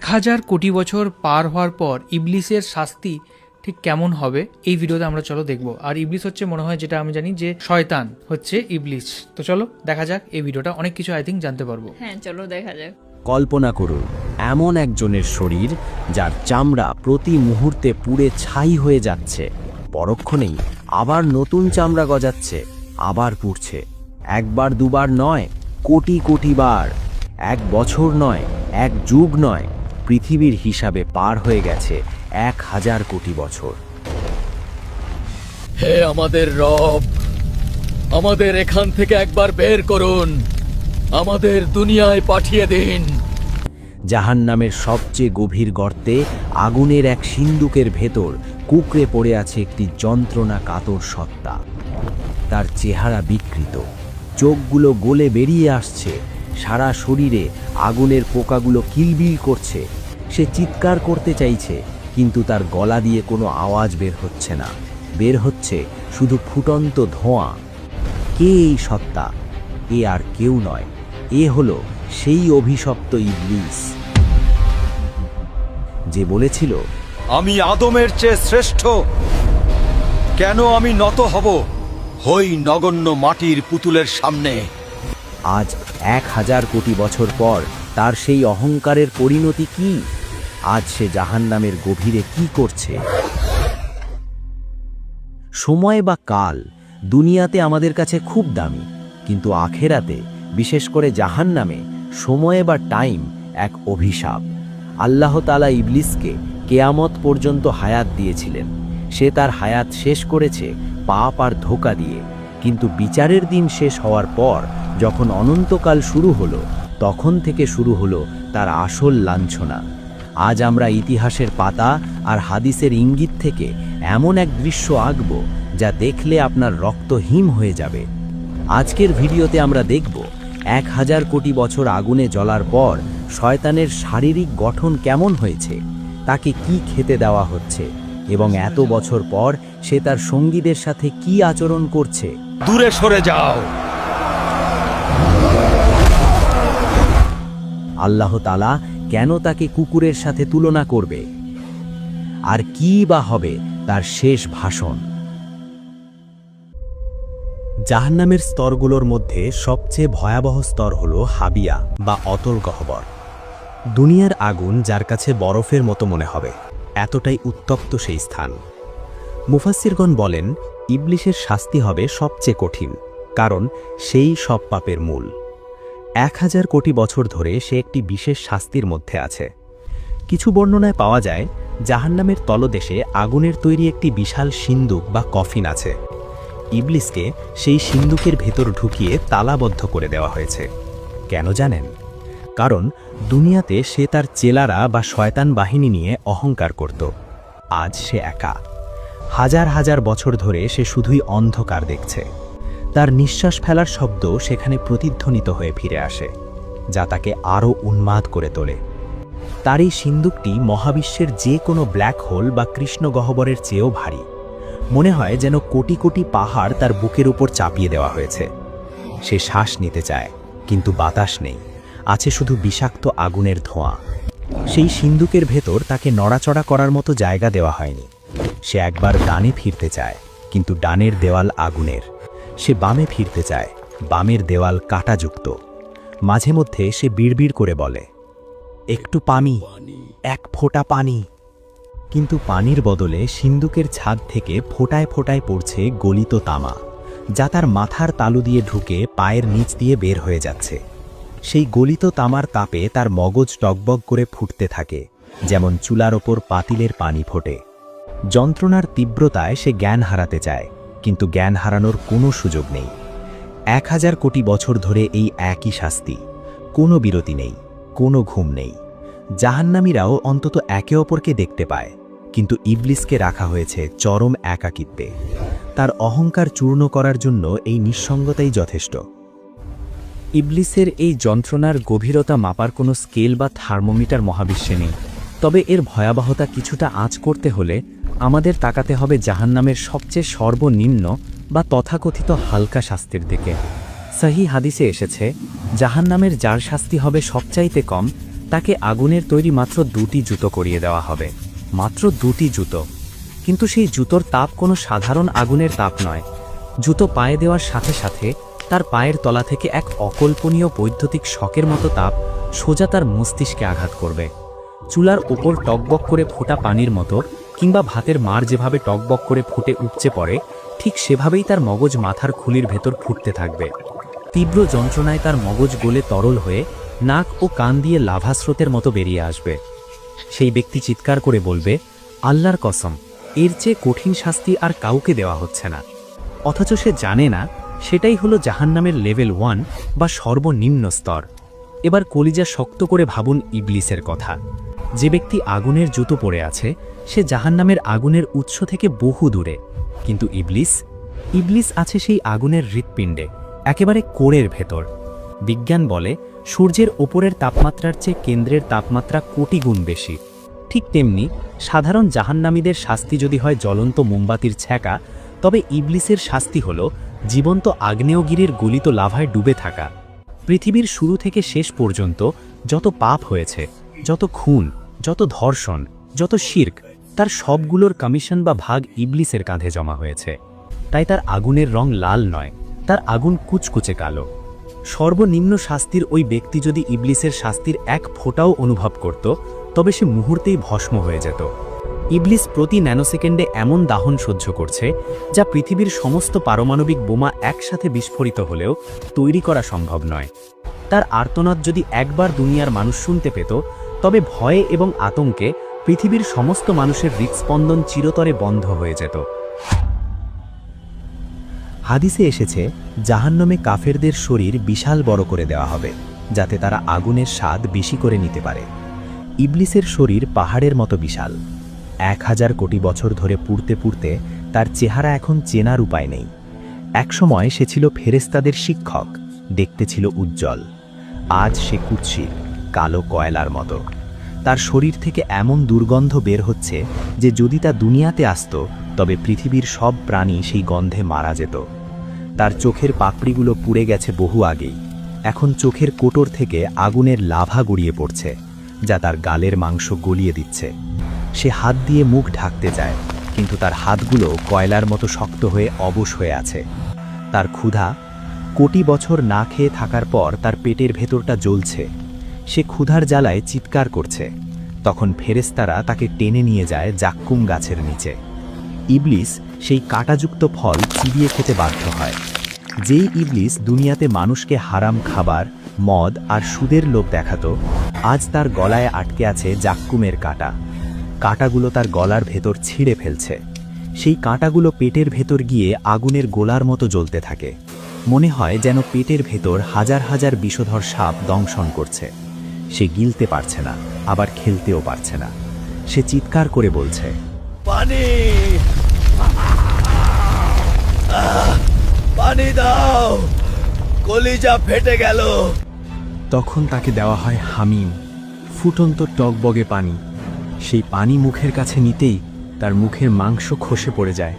1000 কোটি বছর পার হওয়ার পর ইবলিসের শাস্তি ঠিক কেমন হবে এই ভিডিওতে আমরা চলো দেখবো। আর ইবলিস হচ্ছে মনে হয় যেটা আমি জানি যে শয়তান হচ্ছে ইবলিস। তো চলো দেখা যাক এই ভিডিওটা, অনেক কিছু আই থিঙ্ক জানতে পারবো। হ্যাঁ চলো দেখা যাক। কল্পনা করুন এমন একজনের শরীর যার চামড়া প্রতি মুহূর্তে পুড়ে ছাই হয়ে যাচ্ছে, পরক্ষণেই আবার নতুন চামড়া গজাচ্ছে, আবার পুড়ছে। একবার দুবার নয়, কোটি কোটি বার। 1 বছর নয়, 1 যুগ নয়, পৃথিবীর হিসাবে পার হয়ে গেছে 1000 কোটি বছর। হে আমাদের রব, আমাদের এখান থেকে একবার বের করুন, আমাদের দুনিয়ায় পাঠিয়ে দিন। জাহান্নামের সবচেয়ে গভীর গর্তে আগুনের এক সিন্দুকের ভেতর কুঁকড়ে পড়ে আছে একটি যন্ত্রণা কাতর সত্তা। তার চেহারা বিকৃত, চোখগুলো গলে বেরিয়ে আসছে, সারা শরীরে আগুনের পোকাগুলো কিলবিল করছে। সে চিৎকার করতে চাইছে, কিন্তু তার গলা দিয়ে কোনো আওয়াজ বের হচ্ছে না, বের হচ্ছে শুধু ফুটন্ত ধোঁয়া। কে এই সত্তা? এ আর কেউ নয়, এ হলো সেই অভিশপ্ত ইবলিস যে বলেছিল, আমি আদমের চেয়ে শ্রেষ্ঠ। কেন আমি নত হব হই নগণ্য মাটির পুতুলের সামনে? আজ 1000 কোটি বছর পর তার সেই অহংকারের পরিণতি কি? আজ সে জাহান্নামের গভীরে কি করছে? সময় বা কাল দুনিয়াতে আমাদের কাছে খুব দামি, কিন্তু আখেরাতে, বিশেষ করে জাহান্নামে, সময় বা টাইম এক অভিশাপ। আল্লাহ তাআলা ইবলিসকে কেয়ামত পর্যন্ত হায়াত দিয়েছিলেন। সে তার হায়াত শেষ করেছে পাপ আর ধোঁকা দিয়ে, কিন্তু বিচারের দিন শেষ হওয়ার পর যখন অনন্তকাল শুরু হলো, তখন থেকে শুরু হলো তার আসল লাঞ্ছনা। আজ আমরা ইতিহাসের পাতা আর হাদিসের ইঙ্গিত থেকে এমন এক দৃশ্য আঁকব যা দেখলে আপনার রক্ত হিম হয়ে যাবে। আজকের ভিডিওতে আমরা দেখব 1000 কোটি বছর আগুনে জ্বলার পর শয়তানের শারীরিক গঠন কেমন হয়েছে, তাকে কি খেতে দেওয়া হচ্ছে, এবং এত বছর পর সে তার সঙ্গীদের সাথে কি আচরণ করছে। দূরে সরে যাও। আল্লাহ তাআলা কেন তাকে কুকুরের সাথে তুলনা করবে? আর কি বা হবে তার শেষ ভাষণ? জাহান্নামের স্তরগুলোর মধ্যে সবচেয়ে ভয়াবহ স্তর হল হাবিয়া বা অতল গহ্বর। দুনিয়ার আগুন যার কাছে বরফের মতো মনে হবে, এতটাই উত্তপ্ত সেই স্থান। মুফাসসিরগণ বলেন, ইবলিসের শাস্তি হবে সবচেয়ে কঠিন, কারণ সেই সব পাপের মূল। 1000 কোটি বছর ধরে সে একটি বিশেষ শাস্তির মধ্যে আছে। কিছু বর্ণনায় পাওয়া যায় জাহান্নামের তলদেশে আগুনের তৈরি একটি বিশাল সিন্দুক বা কফিন আছে। ইবলিসকে সেই সিন্দুকের ভেতর ঢুকিয়ে তালাবদ্ধ করে দেওয়া হয়েছে। কেন জানেন? কারণ দুনিয়াতে সে তার চেলারা বা শয়তান বাহিনী নিয়ে অহংকার করত। আজ সে একা। হাজার হাজার বছর ধরে সে শুধুই অন্ধকার দেখছে। তার নিঃশ্বাস ফেলার শব্দ সেখানে প্রতিধ্বনিত হয়ে ফিরে আসে, যা তাকে আরও উন্মাদ করে তোলে। তার এই সিন্দুকটি মহাবিশ্বের যে কোনো ব্ল্যাক হোল বা কৃষ্ণ গহ্বরের চেয়েও ভারী। মনে হয় যেন কোটি কোটি পাহাড় তার বুকের উপর চাপিয়ে দেওয়া হয়েছে। সে শ্বাস নিতে চায়, কিন্তু বাতাস নেই, আছে শুধু বিষাক্ত আগুনের ধোঁয়া। সেই সিন্দুকের ভেতর তাকে নড়াচড়া করার মতো জায়গা দেওয়া হয়নি। সে একবার ডানে ফিরতে চায়, কিন্তু ডানের দেওয়াল আগুনের। সে বামে ফিরতে চায়, বামের দেওয়াল কাঁটাযুক্ত। মাঝে মধ্যে সে বিড়বিড় করে বলে, একটু পানি, 1 ফোঁটা পানি। কিন্তু পানির বদলে সিন্দুকের ছাদ থেকে ফোঁটায় ফোঁটায় পড়ছে গলিত তামা, যা তার মাথার তালু দিয়ে ঢুকে পায়ের নিচ দিয়ে বের হয়ে যাচ্ছে। সেই গলিত তামার তাপে তার মগজ টগবগ করে ফুটতে থাকে, যেমন চুলার ওপর পাতিলের পানি ফোটে। যন্ত্রণার তীব্রতায় সে জ্ঞান হারাতে চায়, কিন্তু জ্ঞান হারানোর কোনো সুযোগ নেই। 1000 কোটি বছর ধরে এই একই শাস্তি, কোনো বিরতি নেই, কোনো ঘুম নেই। জাহান্নামীরাও অন্তত একে অপরকে দেখতে পায়, কিন্তু ইবলিসকে রাখা হয়েছে চরম একাকিত্বে। তার অহংকার চূর্ণ করার জন্য এই নিঃসঙ্গতাই যথেষ্ট। ইবলিসের এই যন্ত্রণার গভীরতা মাপার কোনো স্কেল বা থার্মোমিটার মহাবিশ্বে নেই। তবে এর ভয়াবহতা কিছুটা আঁচ করতে হলে আমাদের তাকাতে হবে জাহান্নামের সবচেয়ে সর্বনিম্ন বা তথাকথিত হালকা শাস্তির দিকে। সহিহ হাদিসে এসেছে, জাহান্নামের যার শাস্তি হবে সবচাইতে কম, তাকে আগুনের তৈরি মাত্র 2টি জুতো করিয়ে দেওয়া হবে, মাত্র 2টি জুতো। কিন্তু সেই জুতোর তাপ কোনো সাধারণ আগুনের তাপ নয়। জুতো পায়ে দেওয়ার সাথে সাথে তার পায়ের তলা থেকে এক অকল্পনীয় বৈদ্যুতিক শকের মতো তাপ সোজা তার মস্তিষ্কে আঘাত করবে। চুলার ওপর টকবক করে ফোটা পানির মতো, কিংবা ভাতের মার যেভাবে টকবক করে ফুটে উপচে পড়ে, ঠিক সেভাবেই তার মগজ মাথার খুলির ভেতর ফুটতে থাকবে। তীব্র যন্ত্রণায় তার মগজ গলে তরল হয়ে নাক ও কান দিয়ে লাভা স্রোতের মতো বেরিয়ে আসবে। সেই ব্যক্তি চিৎকার করে বলবে, আল্লাহর কসম, এর চেয়ে কঠিন শাস্তি আর কাউকে দেওয়া হচ্ছে না। অথচ সে জানে না সেটাই হলো জাহান্নামের লেভেল 1 বা সর্বনিম্ন স্তর। এবার কলিজা শক্ত করে ভাবুন ইবলিসের কথা। যে ব্যক্তি আগুনের জুতো পরে আছে সে জাহান্নামের আগুনের উৎস থেকে বহু দূরে, কিন্তু ইবলিস আছে সেই আগুনের হৃৎপিণ্ডে, একেবারে কোরের ভেতর। বিজ্ঞান বলে সূর্যের ওপরের তাপমাত্রার চেয়ে কেন্দ্রের তাপমাত্রা কোটি গুণ বেশি। ঠিক তেমনি সাধারণ জাহান্নামীদের শাস্তি যদি হয় জ্বলন্ত মোমবাতির ছ্যাঁকা, তবে ইবলিসের শাস্তি হল জীবন্ত আগ্নেয়গিরির গলিত লাভায় ডুবে থাকা। পৃথিবীর শুরু থেকে শেষ পর্যন্ত যত পাপ হয়েছে, যত খুন, যত ধর্ষণ, যত শিরক, তার সবগুলোর কমিশন বা ভাগ ইবলিসের কাঁধে জমা হয়েছে। তাই তার আগুনের রং লাল নয়, তার আগুন কুচকুচে কালো। সর্বনিম্ন শাস্তির ওই ব্যক্তি যদি ইবলিসের শাস্তির এক ফোঁটাও অনুভব করত, তবে সে মুহূর্তেই ভস্ম হয়ে যেত। ইবলিস প্রতি ন্যানোসেকেন্ডে এমন দাহন সহ্য করছে যা পৃথিবীর সমস্ত পারমাণবিক বোমা একসাথে বিস্ফোরিত হলেও তৈরি করা সম্ভব নয়। তার আর্তনাদ যদি একবার দুনিয়ার মানুষ শুনতে পেত, তবে ভয়ে এবং আতঙ্কে পৃথিবীর সমস্ত মানুষের হৃৎস্পন্দন চিরতরে বন্ধ হয়ে যেত। হাদিসে এসেছে, জাহান্নামে কাফেরদের শরীর বিশাল বড় করে দেওয়া হবে, যাতে তারা আগুনের স্বাদ বেশি করে নিতে পারে। ইবলিসের শরীর পাহাড়ের মতো বিশাল। 1000 কোটি বছর ধরে পুড়তে পুড়তে তার চেহারা এখন চেনার উপায় নেই। একসময় সে ছিল ফেরেশতাদের শিক্ষক, দেখতে ছিল উজ্জ্বল। আজ সে কুৎসিত, কালো কয়লার মতো। তার শরীর থেকে এমন দুর্গন্ধ বের হচ্ছে যে যদি তা দুনিয়াতে আসত, তবে পৃথিবীর সব প্রাণী সেই গন্ধে মারা যেত। তার চোখের পাপড়িগুলো পুড়ে গেছে বহু আগেই। এখন চোখের কোটর থেকে আগুনের লাভা গড়িয়ে পড়ছে, যা তার গালের মাংস গলিয়ে দিচ্ছে। সে হাত দিয়ে মুখ ঢাকতে চায়, কিন্তু তার হাতগুলো কয়লার মতো শক্ত হয়ে অবশ হয়ে আছে। তার ক্ষুধা, কোটি বছর না খেয়ে থাকার পর তার পেটের ভেতরটা জ্বলছে। সে ক্ষুধার জ্বালায় চিৎকার করছে। তখন ফেরেশতারা তাকে টেনে নিয়ে যায় জাক্কুম গাছের নিচে। ইবলিস সেই কাঁটাযুক্ত ফল চিবিয়ে খেতে বাধ্য হয়। যেই ইবলিস দুনিয়াতে মানুষকে হারাম খাবার, মদ আর সুদের লোভ দেখাতো, আজ তার গলায় আটকে আছে জাক্কুমের কাঁটা। কাঁটাগুলো তার গলার ভেতর ছিঁড়ে ফেলছে। সেই কাঁটাগুলো পেটের ভেতর গিয়ে আগুনের গোলার মতো জ্বলতে থাকে। মনে হয় যেন পেটের ভেতর হাজার হাজার বিষধর সাপ দংশন করছে। সে গিলতে পারছে না, আবার খেলতেও পারছে না। সে চিৎকার করে বলছে, পানি, পানি দাও, কলিজা ফেটে গেল। তখন তাকে দেওয়া হয় হামিম, ফুটন্ত টকবগে পানি। সেই পানি মুখের কাছে নিতেই তার মুখের মাংস খসে পড়ে যায়।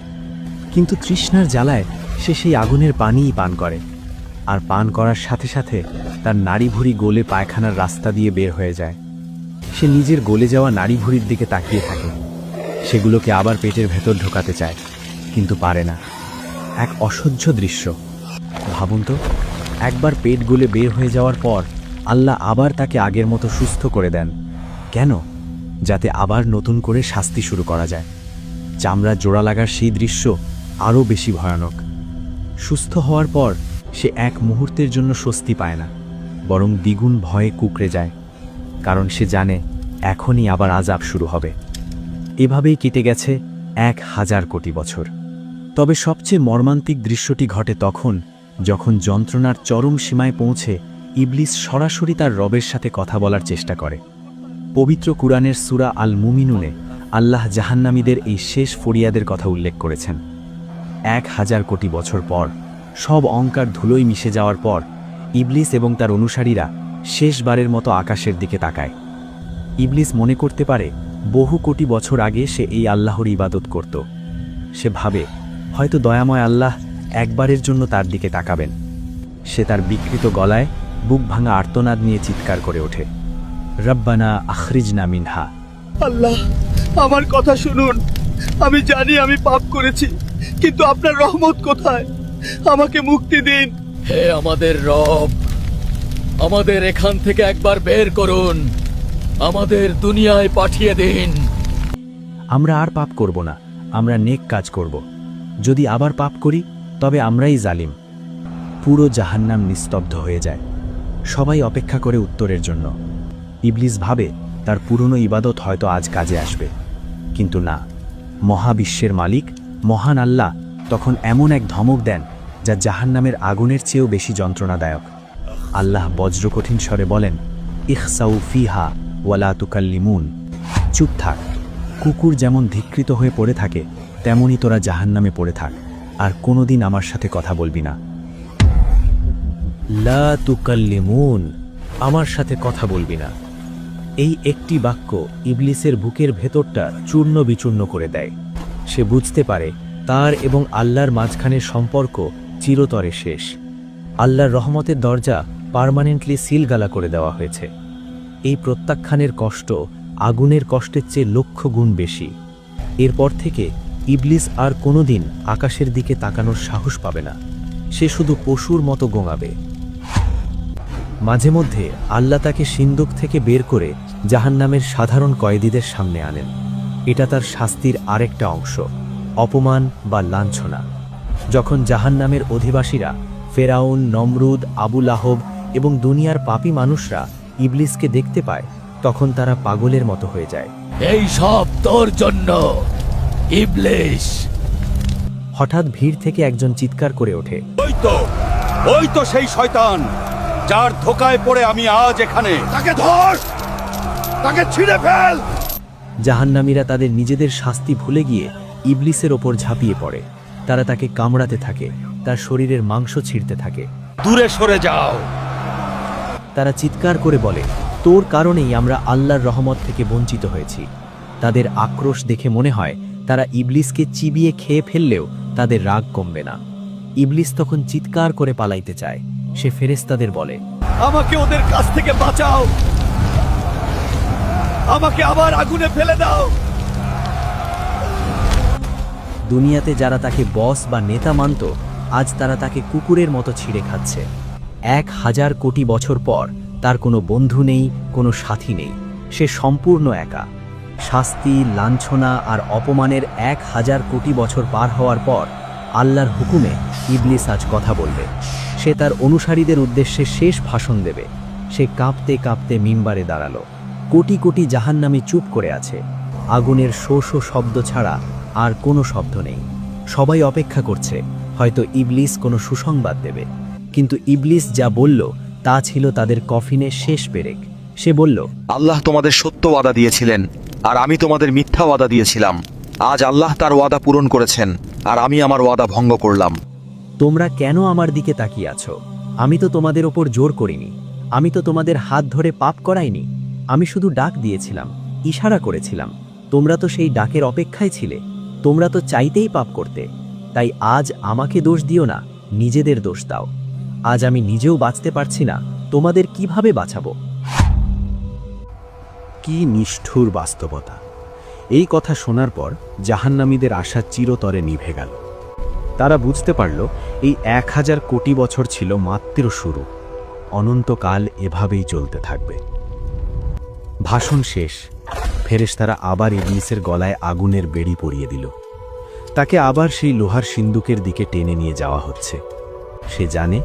কিন্তু তৃষ্ণার জ্বালায় সে সেই আগুনের পানিই পান করে। আর পান করার সাথে সাথে তার নাড়িভুঁড়ি গলে পায়খানার রাস্তা দিয়ে বের হয়ে যায়। সে নিজের গলে যাওয়া নাড়িভুঁড়ির দিকে তাকিয়ে থাকে। সেগুলোকে আবার পেটের ভেতর ঢোকাতে চায়, কিন্তু পারে না। এক অসহ্য দৃশ্য। ভাবুন তো, একবার পেট গলে বের হয়ে যাওয়ার পর আল্লাহ আবার তাকে আগের মতো সুস্থ করে দেন। কেন? যাতে আবার নতুন করে শাস্তি শুরু করা যায়। চামড়া জোড়া লাগার সেই দৃশ্য আরও বেশি ভয়ানক। সুস্থ হওয়ার পর সে এক মুহূর্তের জন্য স্বস্তি পায় না, বরং দ্বিগুণ ভয়ে কুঁকড়ে যায়। কারণ সে জানে এখনই আবার আযাব শুরু হবে। এভাবেই কেটে গেছে 1000 কোটি বছর। তবে সবচেয়ে মর্মান্তিক দৃশ্যটি ঘটে তখন, যখন যন্ত্রণার চরম সীমায় পৌঁছে ইবলিস সরাসরি তার রবের সাথে কথা বলার চেষ্টা করে। পবিত্র কুরআনের সূরা আল মুমিনুনে আল্লাহ জাহান্নামীদের এই শেষ ফরিয়াদের কথা উল্লেখ করেছেন। 1000 কোটি বছর পর, সব অহংকার ধুলোয় মিশে যাওয়ার পর, ইবলিস এবং তার অনুসারীরা শেষবারের মতো আকাশের দিকে তাকায়। ইবলিস মনে করতে পারে বহু কোটি বছর আগে সে এই আল্লাহর ইবাদত করত। সে ভাবে হয়তো দয়াময় আল্লাহ একবারের জন্য তার দিকে তাকাবেন। সে তার বিকৃত গলায় বুক ভাঙা আর্তনাদ নিয়ে চিৎকার করে ওঠে, রব্বানা আখরিজনা মিনহা। আল্লাহ, আমার কথা শুনুন। আমি জানি আমি পাপ করেছি, কিন্তু আপনার রহমত কোথায়? আমাকে মুক্তি দিন। হে আমাদের রব, আমাদের এখান থেকে একবার বের করুন, আমাদের দুনিয়ায় পাঠিয়ে দিন। আমরা আর পাপ করব না, আমরা নেক কাজ করব। যদি আবার পাপ করি তবে আমরাই জালিম। পুরো জাহান্নাম নিস্তব্ধ হয়ে যায়। সবাই অপেক্ষা করে উত্তরের জন্য। ইবলিস ভাবে তার পুরনো ইবাদত হয়তো আজ কাজে আসবে, কিন্তু না। মহাবিশ্বের মালিক মহান আল্লাহ তখন এমন এক ধমক দেন যা জাহান্নামের আগুনের চেয়েও বেশি যন্ত্রণাদায়ক। আল্লাহ বজ্রকঠিন স্বরে বলেন, ইখসাউ ফিহা ওয়ালা তুকাল্লিমুন। চুপ থাক। কুকুর যেমন ধিক্কৃত হয়ে পড়ে থাকে, তেমনি তোরা জাহান্নামে পড়ে থাক, আর কোনোদিন আমার সাথে কথা বলবি না। লা তুকাল্লিমুন, আমার সাথে কথা বলবি না। এই একটি বাক্য ইবলিসের বুকের ভেতরটা চূর্ণ বিচূর্ণ করে দেয়। সে বুঝতে পারে তার এবং আল্লাহর মাঝখানের সম্পর্ক চিরতরে শেষ। আল্লাহর রহমতের দরজা পার্মানেন্টলি সিলগালা করে দেওয়া হয়েছে। এই প্রত্যাখ্যানের কষ্ট আগুনের কষ্টের চেয়ে লক্ষ গুণ বেশি। এরপর থেকে ইবলিস আর কোনোদিন আকাশের দিকে তাকানোর সাহস পাবে না। সে শুধু পশুর মতো গোঙাবে। মাঝে মধ্যে আল্লাহ তাকে সিন্দুক থেকে বের করে জাহান্নামের সাধারণ কয়েদিদের সামনে আনেন। এটা তার শাস্তির আরেকটা অংশ, অপমান বা লাঞ্ছনা। যখন জাহান্নামের অধিবাসীরা ফেরাউন, নমরুদ, আবু লাহব এবং দুনিয়ার পাপী মানুষরা ইবলিসকে দেখতে পায়, তখন তারা পাগলের মতো হয়ে যায়। এই সব তোর জন্য ইবলিস। হঠাৎ ভিড় থেকে একজন চিৎকার করে ওঠে, ওই তো সেই শয়তান যার ধোকায় পড়ে আমি আজ এখানে। তাকে ধর, তাকে ছিঁড়ে ফেল। জাহান্নামীরা তাদের নিজেদের শাস্তি ভুলে গিয়ে ইবলিসের ওপর ঝাঁপিয়ে পড়ে। তারা তাকে কামড়াতে থাকে, তার শরীরের মাংস ছিঁড়তে থাকে। দূরে সরে যাও। তারা চিৎকার করে বলে, তোর কারণেই আমরা আল্লাহর রহমত থেকে বঞ্চিত হয়েছি। তাদের আক্রোশ দেখে মনে হয় তারা ইবলিসকে চিবিয়ে খেয়ে ফেললেও তাদের রাগ কমবে না। ইবলিস তখন চিৎকার করে পালাইতে চায়। সে ফেরেশতাদের বলে, আমাকে ওদের কাছ থেকে বাঁচাও। আমাকে আবার আগুনে ফেলে দাও। দুনিয়াতে যারা তাকে বস বা নেতা মানত, আজ তারা তাকে কুকুরের মতো ছিঁড়ে খাচ্ছে। 1000 কোটি বছর পর তার কোনো বন্ধু নেই, কোনো সাথী নেই। সে সম্পূর্ণ একা। শাস্তি, লাঞ্ছনা আর অপমানের 1000 কোটি বছর পার হওয়ার পর আল্লাহর হুকুমে ইবলিস আজ কথা বলবে। সে তার অনুসারীদের উদ্দেশ্যে শেষ ভাষণ দেবে। সে কাঁপতে কাঁপতে মিম্বারে দাঁড়ালো। কোটি কোটি জাহান্নামী চুপ করে আছে। আগুনের শো শো শব্দ ছাড়া আর কোনো শব্দ নেই। সবাই অপেক্ষা করছে, হয়তো ইবলিস কোনো সুসংবাদ দেবে। কিন্তু ইবলিস যা বলল তা ছিল তাদের কফিনের শেষ পেরেক। সে বলল, আল্লাহ তোমাদের সত্য ওয়াদা দিয়েছিলেন, আর আমি তোমাদের মিথ্যা ওয়াদা দিয়েছিলাম। আজ আল্লাহ তার ওয়াদা পূরণ করেছেন, আর আমি আমার ওয়াদা ভঙ্গ করলাম। তোমরা কেন আমার দিকে তাকিয়ে আছো? আমি তো তোমাদের ওপর জোর করিনি। আমি তো তোমাদের হাত ধরে পাপ করাইনি। আমি শুধু ডাক দিয়েছিলাম, ইশারা করেছিলাম। তোমরা তো সেই ডাকের অপেক্ষায় ছিলে। তোমরা তো চাইতেই পাপ করতে। তাই আজ আমাকে দোষ দিও না, নিজেদের দোষ দাও। আজ আমি নিজেও বাঁচতে পারছি না, তোমাদের কিভাবে বাঁচাবো? কি নিষ্ঠুর বাস্তবতা! এই কথা শোনার পর জাহান্নামীদের আশা চিরতরে নিভে গেল। তারা বুঝতে পারল এই 1000 কোটি বছর ছিল মাত্র শুরু। অনন্তকাল এভাবেই চলতে থাকবে। ভাষণ শেষ। ফেরেশতারা আবার ইবলিসের গলায় আগুনের বেড়ি পরিয়ে দিল। তাকে আবার সেই লোহার সিন্দুকের দিকে টেনে নিয়ে যাওয়া হচ্ছে। সে জানে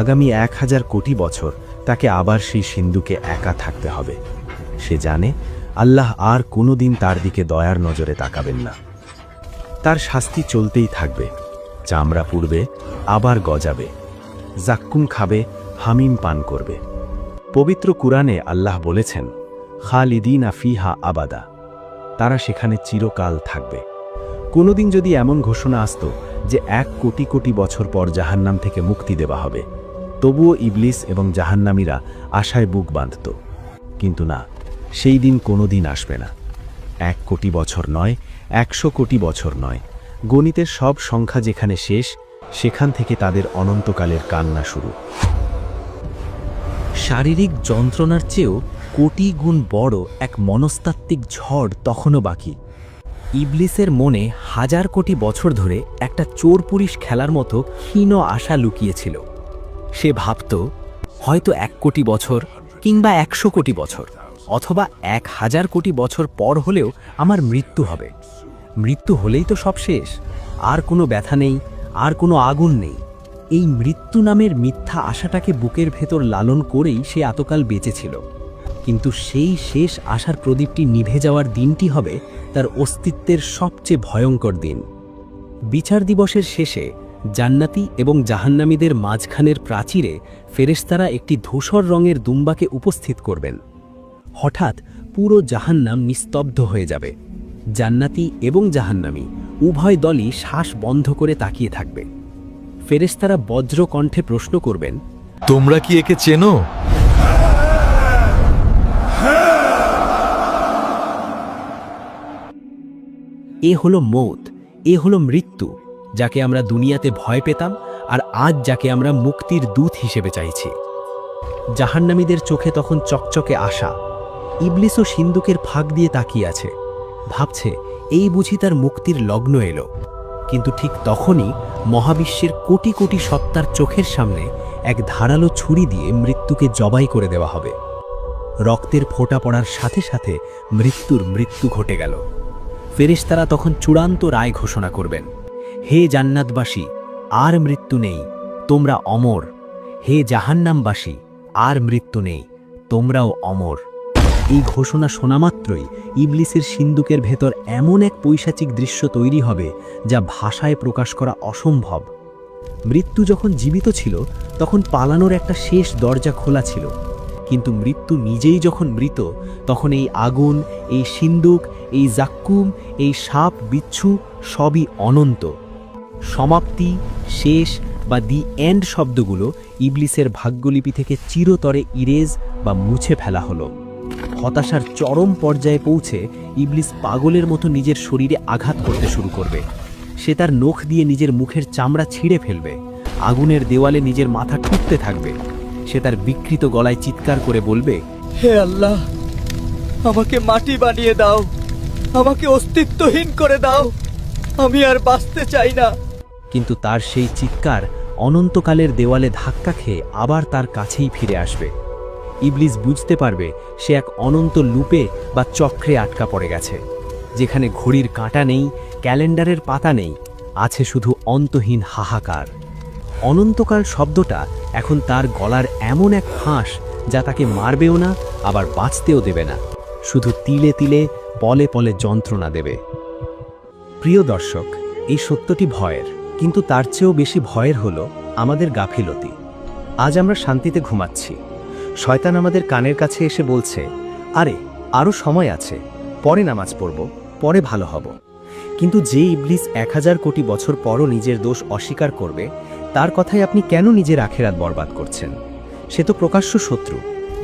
আগামী 1000 কোটি বছর তাকে আবার সেই সিন্দুকে একা থাকতে হবে। সে জানে আল্লাহ আর কোনোদিন তার দিকে দয়ার নজরে তাকাবেন না। তার শাস্তি চলতেই থাকবে। চামড়া পুড়বে, আবার গজাবে, জাক্কুম খাবে, হামিম পান করবে। পবিত্র কুরআনে আল্লাহ বলেছেন, খালিদিনা ফিহা আবাদা। তারা সেখানে চিরকাল থাকবে। কোনোদিন যদি এমন ঘোষণা আসত যে 1 কোটি কোটি বছর পর জাহান্নাম থেকে মুক্তি দেওয়া হবে, তবুও ইবলিস এবং জাহান্নামীরা আশায় বুক বাঁধত। কিন্তু না, সেই দিন কোনোদিন আসবে না। 1 কোটি বছর নয়, 100 কোটি বছর নয়। গণিতের সব সংখ্যা যেখানে শেষ, সেখান থেকে তাদের অনন্তকালের কান্না শুরু। শারীরিক যন্ত্রণার চেয়েও কোটি গুণ বড় এক মনস্তাত্ত্বিক ঝড় তখনও বাকি। ইবলিসের মনে হাজার কোটি বছর ধরে একটা চোর পুলিশ খেলার মতো ক্ষীণ আশা লুকিয়েছিল। সে ভাবত, হয়তো 1 কোটি বছর কিংবা 100 কোটি বছর অথবা 1000 কোটি বছর পর হলেও আমার মৃত্যু হবে। মৃত্যু হলেই তো সব শেষ, আর কোনো ব্যথা নেই, আর কোনো আগুন নেই। এই মৃত্যু নামের মিথ্যা আশাটাকে বুকের ভেতর লালন করেই সে এতকাল বেঁচেছিল। কিন্তু সেই শেষ আশার প্রদীপটি নিভে যাওয়ার দিনটি হবে তার অস্তিত্বের সবচেয়ে ভয়ঙ্কর দিন। বিচার দিবসের শেষে জান্নাতি এবং জাহান্নামীদের মাঝখানের প্রাচীরে ফেরেশতারা একটি ধূসর রঙের দুম্বাকে উপস্থিত করবেন। হঠাৎ পুরো জাহান্নাম নিস্তব্ধ হয়ে যাবে। জান্নাতি এবং জাহান্নামী উভয় দলই শ্বাস বন্ধ করে তাকিয়ে থাকবে। ফেরেশতারা বজ্র কণ্ঠে প্রশ্ন করবেন, তোমরা কি একে চেনো? এ হলো মৌত, এ হলো মৃত্যু, যাকে আমরা দুনিয়াতে ভয় পেতাম আর আজ যাকে আমরা মুক্তির দূত হিসেবে চাইছি। জাহান্নামীদের চোখে তখন চকচকে আশা। ইবলিসও সিন্দুকের ফাঁক দিয়ে তাকিয়ে আছে, ভাবছে এই বুঝি তার মুক্তির লগ্ন এলো। কিন্তু ঠিক তখনই মহাবিশ্বের কোটি কোটি সত্তার চোখের সামনে এক ধারালো ছুরি দিয়ে মৃত্যুকে জবাই করে দেওয়া হবে। রক্তের ফোঁটা পড়ার সাথে সাথে মৃত্যু ঘটে গেল। ফেরেশতারা তখন চূড়ান্ত রায় ঘোষণা করবেন, হে জান্নাতবাসী, আর মৃত্যু নেই, তোমরা অমর। হে জাহান্নামবাসী, আর মৃত্যু নেই, তোমরাও অমর। এই ঘোষণা শোনামাত্রই ইবলিসের সিন্দুকের ভেতর এমন এক পৈশাচিক দৃশ্য তৈরি হবে যা ভাষায় প্রকাশ করা অসম্ভব। মৃত্যু যখন জীবিত ছিল তখন পালানোর একটা শেষ দরজা খোলা ছিল, কিন্তু মৃত্যু নিজেই যখন মৃত তখন এই আগুন, এই সিন্দুক, এই জাক্কুম, এই সাপ বিচ্ছু সবই অনন্ত। সমাপ্তি, শেষ বা দি এন্ড শব্দগুলো ইবলিসের ভাগ্যলিপি থেকে চিরতরে ইরেজ বা মুছে ফেলা হলো। হতাশার চরম পর্যায়ে পৌঁছে ইবলিস পাগলের মতো নিজের শরীরে আঘাত করতে শুরু করবে। সে তার নখ দিয়ে নিজের মুখের চামড়া ছিঁড়ে ফেলবে, আগুনের দেওয়ালে নিজের মাথা ঠুকতে থাকবে। সে তার বিকৃত গলায় চিৎকার করে বলবে, হে আল্লাহ, আমাকে মাটি বানিয়ে দাও, আমাকে অস্তিত্বহীন করে দাও, আমি আর বাঁচতে চাই না। কিন্তু তার সেই চিৎকার অনন্তকালের দেওয়ালে ধাক্কা খেয়ে আবার তার কাছেই ফিরে আসবে। ইবলিস বুঝতে পারবে সে এক অনন্ত লুপে বা চক্রে আটকা পড়ে গেছে, যেখানে ঘড়ির কাঁটা নেই, ক্যালেন্ডারের পাতা নেই, আছে শুধু অন্তহীন হাহাকার। অনন্তকাল শব্দটা এখন তার গলার এমন এক ফাঁস যা তাকে মারবেও না, আবার বাঁচতেও দেবে না, শুধু তিলে তিলে পলে পলে যন্ত্রণা দেবে। প্রিয় দর্শক, এই সত্যটি ভয়ের, কিন্তু তার চেয়েও বেশি ভয়ের হলো আমাদের গাফিলতি। আজ আমরা শান্তিতে ঘুমাচ্ছি, শয়তান আমাদের কানের কাছে এসে বলছে, আরে আরও সময় আছে, পরে নামাজ পড়ব, পরে ভালো হব। কিন্তু যে ইবলিস 1000 কোটি বছর পরও নিজের দোষ অস্বীকার করবে, তার কথায় আপনি কেন নিজের আখেরাত বরবাদ করছেন? সে তো প্রকাশ্য শত্রু।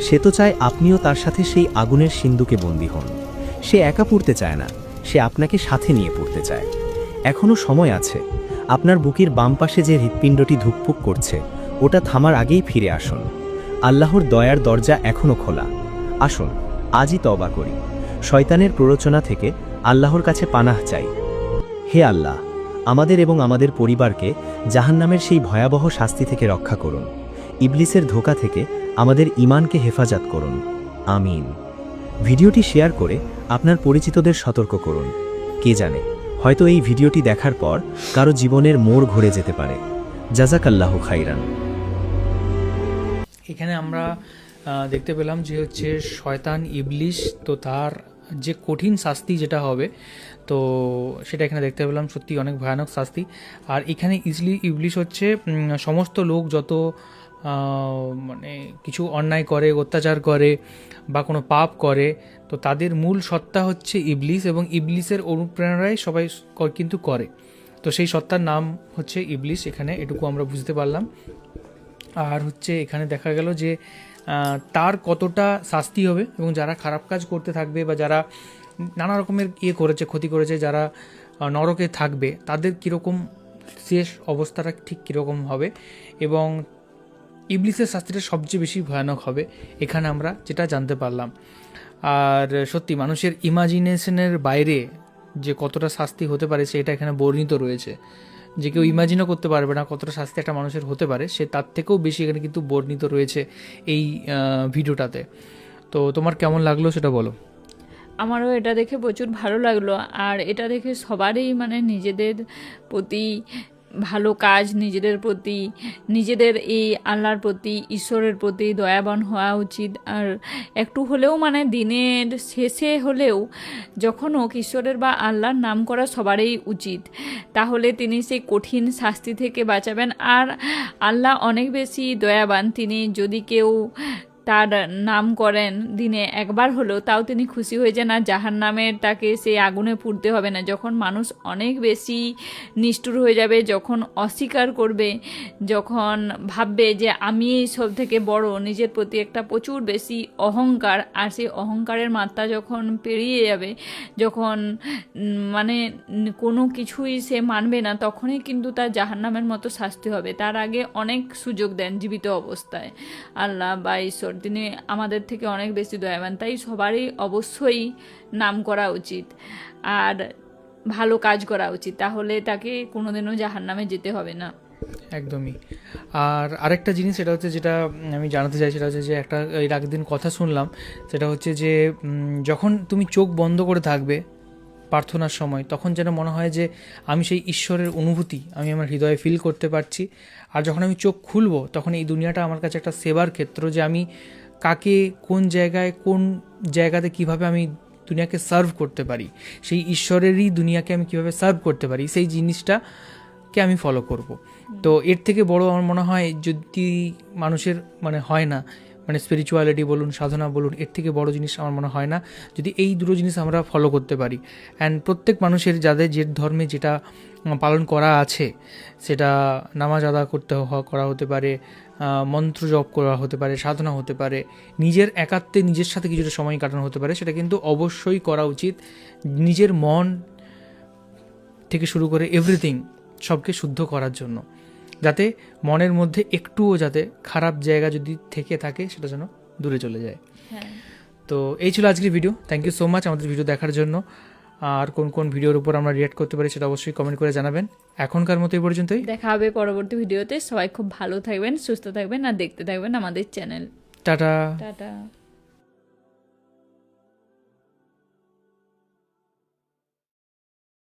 সে তো চায় আপনিও তার সাথে সেই আগুনের সিন্দুকে বন্দী হন। সে একা পুড়তে চায় না, সে আপনাকে সাথে নিয়ে পুড়তে চায়। এখনও সময় আছে। আপনার বুকের বাম পাশে যে হৃৎপিণ্ডটি ধুকপুক করছে, ওটা থামার আগেই ফিরে আসুন। আল্লাহর দয়ার দরজা এখনও খোলা। আসুন, আজই তওবা করি। শয়তানের প্ররোচনা থেকে আল্লাহর কাছে পানাহ চাই। হে আল্লাহ, আমাদের এবং আমাদের পরিবারকে জাহান্নামের সেই ভয়াবহ শাস্তি থেকে রক্ষা করুন। ইবলিসের ধোঁকা থেকে আমাদের ঈমানকে হেফাজত করুন। আমিন। ভিডিওটি শেয়ার করে আপনার পরিচিতদের সতর্ক করুন। কে জানে, হয়তো এই ভিডিওটি দেখার পর কারো জীবনের মোড় ঘুরে যেতে পারে। জাযাকাল্লাহু খাইরান। এখানে আমরা দেখতে পেলাম যে হচ্ছে শয়তান ইবলিস, তো তার যে কঠিন শাস্তি যেটা হবে, তো সেটা এখানে দেখতে পেলাম। সত্যি অনেক ভয়ানক শাস্তি। আর এখানে ইবলিস হচ্ছে সমস্ত লোক যত মানে কিছু অন্যায় করে, অত্যাচার করে বা কোনো পাপ করে, তো তাদের মূল সত্তা হচ্ছে ইবলিস, এবং ইবলিসের অনুপ্রেরণায় সবাই কিন্তু করে। তো সেই সত্তার নাম হচ্ছে ইবলিস, এখানে এটুকু আমরা বুঝতে পারলাম। আর হচ্ছে এখানে দেখা গেল যে তার কতটা শাস্তি হবে, এবং যারা খারাপ কাজ করতে থাকবে বা যারা নানা রকমের করেছে, ক্ষতি করেছে, যারা নরকে থাকবে, তাদের কীরকম শেষ অবস্থাটা ঠিক কীরকম হবে, এবং ইবলিসের শাস্তিটা সবচেয়ে বেশি ভয়ানক হবে, এখানে আমরা যেটা জানতে পারলাম। আর সত্যি মানুষের ইমাজিনেশনের বাইরে যে কতটা শাস্তি হতে পারে সেটা এখানে বর্ণিত রয়েছে, যে কেউ ইমাজিনও করতে পারবে না কতটা শাস্তি একটা মানুষের হতে পারে, সে তার থেকেও বেশি এখানে কিন্তু বর্ণিত রয়েছে এই ভিডিওটাতে। তো তোমার কেমন লাগলো সেটা বলো। আমারও এটা দেখে প্রচুর ভালো লাগলো, আর এটা দেখে সবারই মানে নিজেদের প্রতি ভালো কাজ, নিজেদের প্রতি, নিজেদের এই আল্লাহর প্রতি, ঈশ্বরের প্রতি দয়াবান হওয়া উচিত। আর একটু হলেও মানে দিনের শেষে হলেও যখন হোক ঈশ্বরের বা আল্লাহর নাম করা সবারই উচিত, তাহলে তিনি সেই কঠিন শাস্তি থেকে বাঁচাবেন। আর আল্লাহ অনেক বেশি দয়াবান, তিনি যদি কেউ তার নাম করেন দিনে একবার হলো, তাও তিনি খুশি হয়ে যান। আর জাহান্নামের তাকে সেই আগুনে পুড়তে হবে না। যখন মানুষ অনেক বেশি নিষ্ঠুর হয়ে যাবে, যখন অস্বীকার করবে, যখন ভাববে যে আমি এই সব থেকে বড়, নিজের প্রতি একটা প্রচুর বেশি অহংকার, আর সেই অহংকারের মাত্রা যখন পেরিয়ে যাবে, যখন মানে কোনো কিছুই সে মানবে না, তখনই কিন্তু তার জাহান্নামের মতো শাস্তি হবে। তার আগে অনেক সুযোগ দেন জীবিত অবস্থায় আল্লাহ বা ঈশ্বর, তিনি আমাদের থেকে অনেক বেশি দয়াবান। তাই সবারই অবশ্যই নাম করা উচিত আর ভালো কাজ করা উচিত, তাহলে তাকে কোনোদিনও জাহান্নামে যেতে হবে না। একদমই। আর আরেকটা জিনিস সেটা হচ্ছে, যেটা আমি জানাতে চাই, সেটা হচ্ছে যে একটা এর আগের দিন কথা শুনলাম, সেটা হচ্ছে যে যখন তুমি চোখ বন্ধ করে থাকবে প্রার্থনার সময়, তখন যেন মনে হয় যে আমি সেই ঈশ্বরের অনুভূতি আমি আমার হৃদয়ে ফিল করতে পারছি। আর যখন আমি চোখ খুলবো, তখন এই দুনিয়াটা আমার কাছে একটা সেবার ক্ষেত্র, যে আমি কাকে কোন জায়গাতে কিভাবে আমি দুনিয়াকে সার্ভ করতে পারি, সেই ঈশ্বরেরই দুনিয়াকে আমি কিভাবে সার্ভ করতে পারি, সেই জিনিসটাকে আমি ফলো করব। তো এর থেকে বড় আমার মনে হয় যদি মানুষের মানে হয় না, মানে স্পিরিচুয়ালিটি বলুন, সাধনা বলুন, এর থেকে বড় জিনিস আমার মনে হয় না যদি এই দুটো জিনিস আমরা ফলো করতে পারি। অ্যান্ড প্রত্যেক মানুষের যাদের যে ধর্মে যেটা পালন করা আছে, সেটা নামাজ আদা করা হতে পারে, মন্ত্র জপ করা হতে পারে, সাধনা হতে পারে, নিজের একাত্মে নিজের সাথে কিছুটা সময় কাটানো হতে পারে, সেটা কিন্তু অবশ্যই করা উচিত। নিজের মন থেকে শুরু করে এভরিথিং সবকে শুদ্ধ করার জন্য, যাতে মনের মধ্যে একটুও যাতে খারাপ জায়গা যদি থেকে থাকে সেটা যেন দূরে চলে যায়। হ্যাঁ, তো এই ছিল আজকের video. Thank you so much আমাদের ভিডিও দেখার জন্য। আর কোন কোন ভিডিওর উপর আমরা রিঅ্যাক্ট করতে পারি সেটা অবশ্যই কমেন্ট করে জানাবেন। এখনকার মতো এই পর্যন্তই, দেখা হবে পরবর্তী ভিডিওতে। সবাই খুব ভালো থাকবেন, সুস্থ থাকবেন আর দেখতে থাকবেন আমাদের চ্যানেল। টাটা। টাটা।